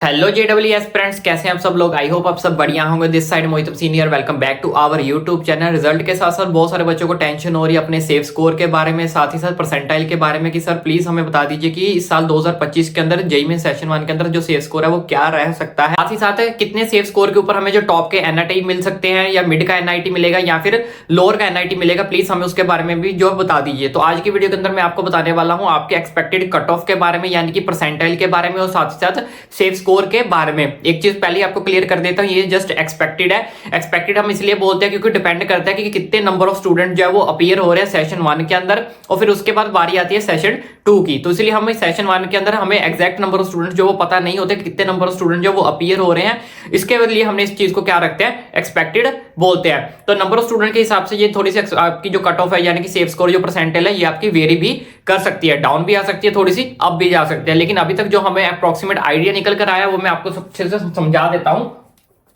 Hello JWS friends, कैसे हैं आप सब लोग। आई होप आप सब बढ़िया होंगे। This side Mohit senior, welcome back to our YouTube channel. Result के साथ साथ बहुत सारे बच्चों को टेंशन हो रही है अपने सेफ स्कोर के बारे में, साथ ही साथ परसेंटाइल के बारे में कि सर प्लीज हमें बता दीजिए कि इस साल 2025 के अंदर जेईई में सेशन 1 के अंदर जो सेफ स्कोर है वो क्या रह सकता है। साथ ही साथ कितने सेफ स्कोर के ऊपर हमें जो टॉप के NIT मिल सकते हैं, या मिड का NIT मिलेगा या फिर लोअर का NIT मिलेगा। प्लीज हमें उसके बारे में भी जो बता दीजिए। तो आज की वीडियो के अंदर मैं आपको बताने वाला हूँ आपके एक्सपेक्टेड कट ऑफ के बारे में, यानी कि परसेंटाइल के बारे में, और साथ ही साथ सेफ स्कोर के बारे में। एक चीज पहले आपको क्लियर कर देता हूं, ये जस्ट एक्सपेक्टेड है। एक्सपेक्टेड हम इसलिए बोलते हैं क्योंकि डिपेंड करता है कि कितने नंबर ऑफ स्टूडेंट जो है वो अपीयर हो रहे हैं सेशन 1 के अंदर, और फिर उसके बाद बारी आती है सेशन 2 की। तो इसलिए हम सेशन 1 के अंदर हमें एग्जैक्ट नंबर ऑफ स्टूडेंट जो वो पता नहीं होते, कितने नंबर ऑफ स्टूडेंट जो वो अपीयर हो रहे हैं। इसके लिए हमने इस चीज को क्या रखते हैं, एक्सपेक्टेड बोलते हैं। तो नंबर ऑफ स्टूडेंट के हिसाब से ये थोड़ी सी आपकी जो कट ऑफ है, यानी कि सेफ स्कोर जो परसेंटाइल है, ये आपकी वेरी भी कर सकती है, डाउन भी आ सकती है, थोड़ी सी अप भी जा सकती है। लेकिन अभी तक जो हमें अप्रोक्सीमेट आइडिया निकल कर आया वो मैं आपको अच्छे से समझा देता हूं।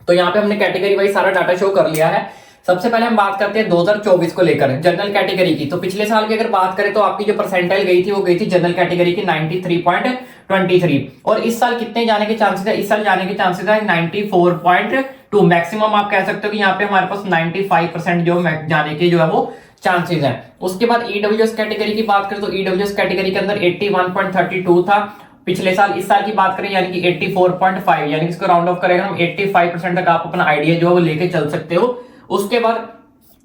तो यहाँ पे हमने कैटेगरी वाइज सारा डाटा शो कर लिया है। सबसे पहले हम बात करते हैं 2024 को लेकर जनरल कैटेगरी की। तो पिछले साल की अगर बात करें तो आपकी जो परसेंटाइल गई थी वो गई थी जनरल कैटेगरी की 93.23, और इस साल कितने जाने के चांसेस है, इस साल जाने के चांसेस है 94.2। मैक्सिमम आप कह सकते हो कि यहाँ पे हमारे पास 95% जो जाने के जो है वो चांसेस हैं। उसके बाद EWS कैटेगरी की बात करें तो EWS कैटेगरी के अंदर 81.32 था पिछले साल। इस साल की बात करें यानी कि 84.5, यानी कि इसको राउंड ऑफ करेगा हम 85% तक आप अपना आइडिया जो है वो लेके चल सकते हो। उसके बाद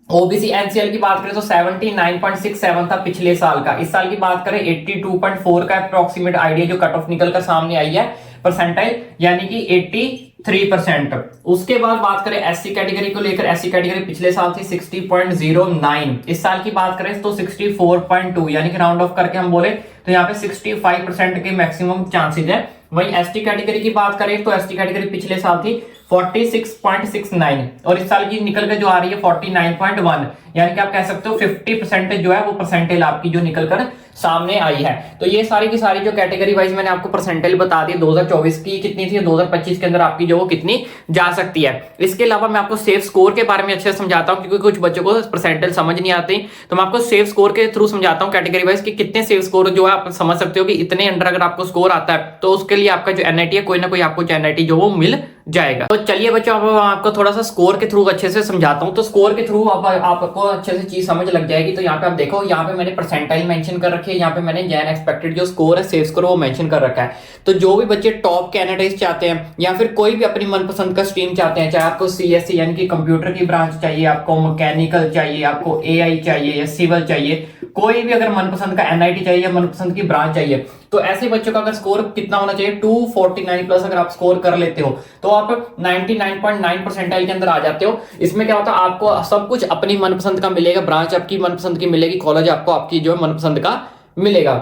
OBC NCL की बात करें तो 79.67 था पिछले साल का। इस साल की बात करें 82.4 का अप्रोक्सीमेट आइडिया जो कट ऑफ निकल कर सामने आई है परसेंटाइल, यानी कि 83%। उसके बाद बात करें SC कैटेगरी को लेकर, SC कैटेगरी पिछले साल थी 60.09, इस साल की बात करें तो 64.2, यानी कि राउंड ऑफ करके हम बोले तो यहाँ पे 65% के मैक्सिमम चांसेस है। वहीं ST कैटेगरी की बात करें तो ST कैटेगरी पिछले साल थी 46.69, और इस साल की निकल के जो आ रही है 49.1, यानी कि आप कह सकते हो 50% जो है वो परसेंटाइल आपकी जो निकल कर सामने आई है। तो ये सारी की सारी जो कैटेगरी वाइज मैंने आपको परसेंटाइल बता दी 2024 की कितनी थी, 2025 के अंदर आपकी जो वो कितनी जा सकती है। इसके अलावा मैं आपको सेफ स्कोर के बारे में अच्छे से समझाता हूं, क्योंकि कुछ बच्चों को परसेंटाइल समझ नहीं आती, तो मैं आपको सेफ स्कोर के थ्रू समझाता हूं कैटेगरी वाइज कि कितने सेफ स्कोर जो है आप समझ सकते हो कि इतने अंडर अगर आपको स्कोर आता है तो उसके लिए आपका जो NIT है कोई ना कोई आपको NIT जो वो मिल जाएगा। तो चलिए बच्चों, अब आपको थोड़ा सा स्कोर के थ्रू अच्छे से समझाता हूं। तो स्कोर के थ्रू आपको अच्छे से चीज समझ लग जाएगी। तो यहाँ पे आप देखो, यहाँ पे मैंने परसेंटाइल मेंशन कर रखी है, यहाँ पे मैंने जैन एक्सपेक्टेड जो स्कोर है सेफ स्कोर वो मेंशन कर रखा है। तो जो भी बच्चे टॉप कैंडिडेट चाहते हैं या फिर कोई भी अपनी मनपसंद का स्ट्रीम चाहते हैं, चाहे आपको CSE यानी कि कंप्यूटर की ब्रांच चाहिए, आपको मैकेनिकल चाहिए, आपको AI चाहिए या सिविल चाहिए, कोई भी अगर मनपसंद का NIT चाहिए या मनपसंद की ब्रांच चाहिए, तो ऐसे बच्चों का अगर स्कोर कितना होना चाहिए 249 प्लस अगर आप स्कोर कर लेते हो तो आप 99.9 परसेंटाइल के अंदर आ जाते हो। इसमें क्या होता है, आपको सब कुछ अपनी मनपसंद का मिलेगा, ब्रांच आपकी मनपसंद की मिलेगी, कॉलेज आपको आपकी जो है मनपसंद का मिलेगा।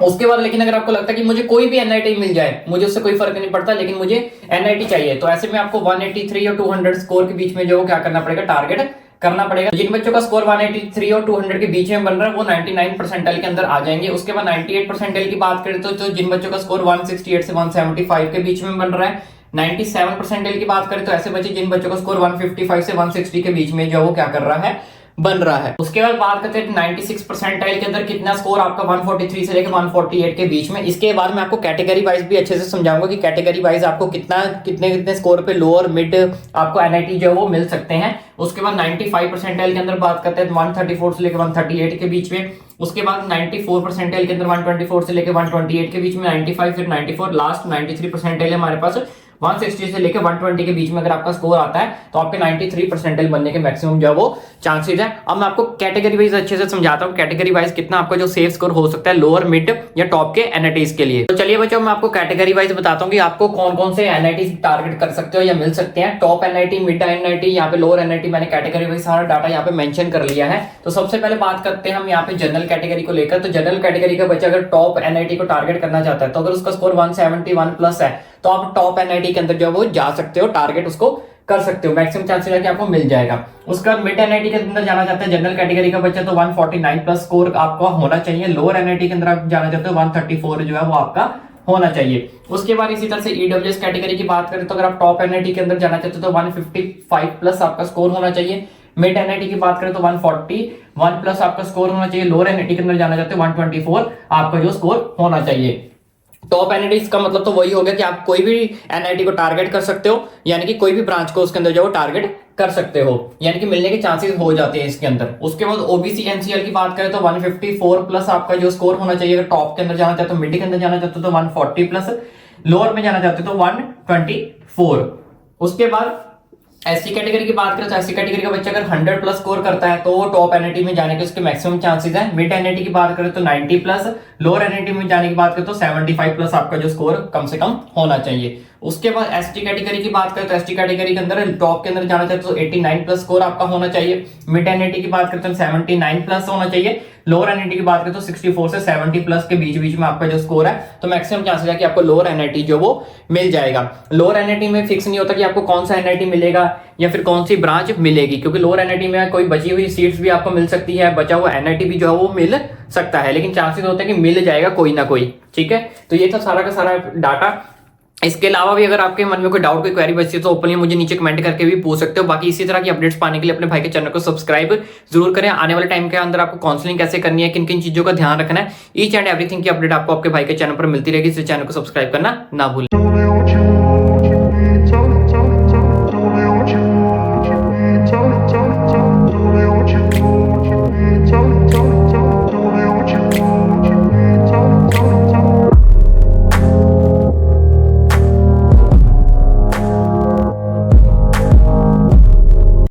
उसके बाद लेकिन अगर आपको लगता है कि मुझे कोई भी NIT मिल जाए, मुझे उससे कोई फर्क नहीं पड़ता, लेकिन मुझे NIT चाहिए, तो ऐसे में आपको 183 और 200 स्कोर के बीच में जो क्या करना पड़ेगा, टारगेट करना पड़ेगा। जिन बच्चों का स्कोर 183 और 200 के बीच में बन रहा है वो 99 परसेंटाइल के अंदर आ जाएंगे। उसके बाद 98 परसेंटाइल की बात करें तो जिन बच्चों का स्कोर 168 से 175 के बीच में बन रहा है। 97 परसेंटाइल की बात करें तो ऐसे बच्चे जिन बच्चों का स्कोर 155 से 160 के बीच में जो वो क्या कर रहा है, बन रहा है। उसके बाद बात करते हैं 96 परसेंटाइल के अंदर कितना स्कोर आपका 143 से लेकर 148 के बीच में। इसके बाद मैं आपको कैटेगरी वाइज भी अच्छे से समझाऊंगा कि कैटेगरी वाइज आपको कितने स्कोर पे लोअर मिड आपको NIT जो है वो मिल सकते हैं। उसके बाद 95 परसेंटाइल के अंदर बात करते हैं 134 से लेकर 138 के बीच में। उसके बाद 94 परसेंटाइल के अंदर 124 से लेकर 128 के बीच में, 95 फिर 94, लास्ट 93 परसेंटाइल हमारे पास 160 से लेकर 120 के बीच में अगर आपका स्कोर आता है तो आपके 93 परसेंटाइल बनने के मैक्सिमम जो है वो चांसेस है। अब मैं आपको कैटेगरी वाइज अच्छे से समझाता हूँ कैटेगरी वाइज कितना आपका जो सेफ स्कोर हो सकता है लोअर मिड या टॉप के NITs के लिए। तो चलिए बच्चों, मैं आपको कैटेगरी वाइज बताता हूँ कि आपको कौन कौन से NITs टारगेट कर सकते हो या मिल सकते हैं। टॉप NIT, मिड NIT, यहाँ पे लोअर NIT, मैंने कैटेगरी वाइज सारा डाटा यहाँ पे मेंशन कर लिया है। तो सबसे पहले बात करते हैं हम यहाँ पे जनरल कैटेगरी को लेकर। तो जनरल कैटेगरी का बच्चा अगर टॉप NIT को टारगेट करना चाहता है तो अगर उसका स्कोर 171 प्लस है तो आप टॉप NIT के अंदर जो वो जा सकते हो, टारगेट उसको कर सकते हो, मैक्सिमम चांसेस है कि आपको मिल जाएगा। उसका मिड NIT के अंदर जाना चाहते हैं जनरल कैटेगरी का बच्चा तो 149 प्लस स्कोर आपका होना चाहिए। लोअर NIT के अंदर आप जाना चाहते हो 134 जो है वो आपका होना चाहिए। उसके बाद इसी तरह से EWS कैटेगरी की बात करें तो अगर आप टॉप NIT के अंदर जाना चाहते हो तो 155 प्लस आपका स्कोर होना चाहिए। मिड NIT की बात करें तो 141 प्लस आपका स्कोर होना चाहिए। लोअर NIT के अंदर जाना चाहते हो 124 आपका जो स्कोर होना चाहिए। टॉप एनआईटी का मतलब तो वही हो गया कि आप कोई भी एनआईटी को टारगेट कर सकते हो, यानी कि कोई भी ब्रांच को उसके अंदर जो टारगेट कर सकते हो, यानी कि मिलने के चांसेस हो जाते हैं इसके अंदर। उसके बाद ओबीसी एनसीएल की बात करें तो 154 प्लस आपका जो स्कोर होना चाहिए। अगर टॉप के अंदर जाना चाहते हो, मिड के अंदर जाना चाहते हो तो 140 प्लस, लोअर में जाना चाहते हो तो 124। उसके बाद एससी कैटेगरी की बात करें तो एससी कैटेगरी का बच्चा अगर 100 प्लस स्कोर करता है तो वो टॉप एनआईटी में जाने के उसके मैक्सिमम चांसेस हैं। मिड एनआईटी की बात करें तो 90 प्लस, लोअर एनआईटी में जाने की बात करें तो 75 प्लस आपका जो स्कोर कम से कम होना चाहिए। उसके बाद एसटी कैटेगरी की बात करें तो एसटी कैटेगरी के अंदर टॉप के अंदर जाना चाहते तो 89 प्लस स्कोर आपका होना चाहिए। मिड एनआईटी की बात करते हैं 79 प्लस होना चाहिए। लोअर एनआईटी की बात करें तो 64 से 70 प्लस के बीच बीच में आपका जो स्कोर है, तो मैक्सिमम चांसेस है कि आपको लोअर एनआईटी जो वो मिल जाएगा। लोअर एनआईटी में फिक्स नहीं होता कि आपको कौन सा एनआईटी मिलेगा या फिर कौन सी ब्रांच मिलेगी, क्योंकि लोअर एनआईटी में कोई बची हुई सीट्स भी आपको मिल सकती है, बचा हुआ एनआईटी भी जो है वो मिल सकता है, लेकिन चांसेस होते हैं कि मिल जाएगा कोई ना कोई। ठीक है, तो ये था सारा का सारा डाटा। इसके अलावा भी अगर आपके मन में कोई डाउट, कोई क्वेरी बचती है तो ओपनली मुझे नीचे कमेंट करके भी पूछ सकते हो। बाकी इसी तरह की अपडेट्स पाने के लिए अपने भाई के चैनल को सब्सक्राइब जरूर करें। आने वाले टाइम के अंदर आपको काउंसलिंग कैसे करनी है, किन किन चीजों का ध्यान रखना है, ईच एंड एवरीथिंग की अपडेट आपको आपके भाई के चैनल पर मिलती रहेगी, इस चैनल को सब्सक्राइब करना ना भूलें।